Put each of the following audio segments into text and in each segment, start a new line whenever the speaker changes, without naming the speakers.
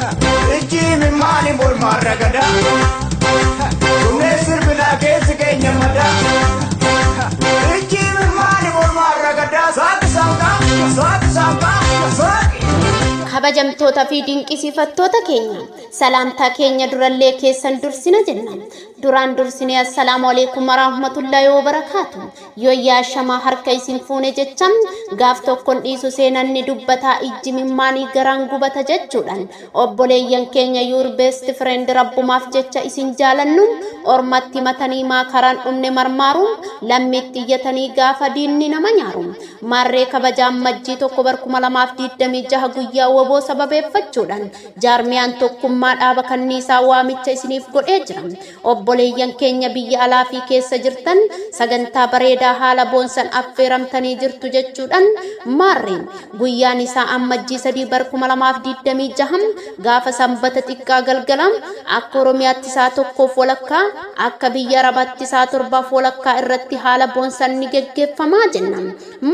Iji min maani mormaarra gada Dhumee sirbina keessi keenya mada Iji min maani mormaarra gada Saaqi saaqaa, saaqi saaqaa, saaqi
kabajamtoota fi dinqisiifattoota keenya salaamtaa keenya durallee keessan dursina jenna duraan dursine assalaamu alaykum warahmatullahi wabarakatuh yoyyaa shamaa harka isin fuune jecham gaaf tokkon dhiisu seenanni dubbataa ijji mimmaanii garaan gubata jechuudhaan obboleeyyan keenya your best friend rabbumaaf jecha isin jaalannu ormatti matanii maakaraan dhumne marmaaruun lammiitti iyyatanii gaafa diinni nama nyaaru marree kabajaan majjii tokko bar 2026 guyyaa waboo sababeeffachuudhaan jaarmiyaan tokkummaa dhaaba kanniisaa waamicha isiniif godhee jira obboleeyyan keenya biyya alaa fi keessa jirtan sagantaa bareedaa haala boonsan affeeramtanii jirtu jechuudhaan marreen guyyaan isaa ammajjii 3 bar 2026 gaafa sanbata xiqqaa galgalam akka oromiyaatti isaa tokkoof walakkaa akka biyya arabaatti isaa torbaaf walakkaa irratti haala boonsan ni geggeeffamaa jenna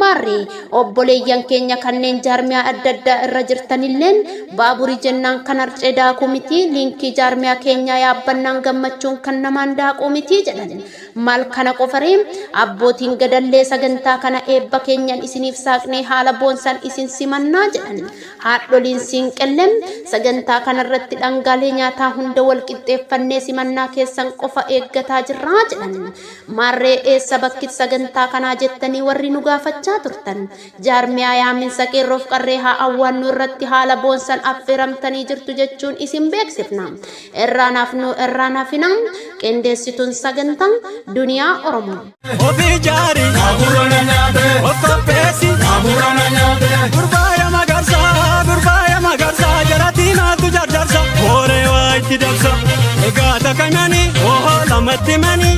marree obboleeyyan keenya kanneen jaarmiyaa adda addaa irra jirtanilleen baaburii jennaan kan arcee daakuu miti liinkii jaarmiyaa keenyaa yaabbannaan gammachuun kan namaan daakuu miti jedhan maal kana qofaree abbootiin gadallee sagantaa kana eebba keenyan isiniif saaqnee haala boonsan isin simannaa jedhan haadholiin siinqellem sagantaa kanarratti dhangaalee nyaataa hunda wal qixxeeffannee simannaa keessan qofa eeggataa jirraa jedhan marree eessa bakki sagantaa kanaa jettanii warri nu gaafachaa turtan jaarmiyaa yaaminsa qeerroof qarree haa awwaannu irratti haala boonsan affeeramtanii jirtu jechuun isin beeksifna irraanaafina qindeessituun sagantaa duniyaa oromoo
obii jaarii aburana nyaate okkoppeessi aburana nyaate gurbaaya magarsaa jaratiinaatu jarjarsa hooree waa itti dabsa egaa takamanii oho lamatti manii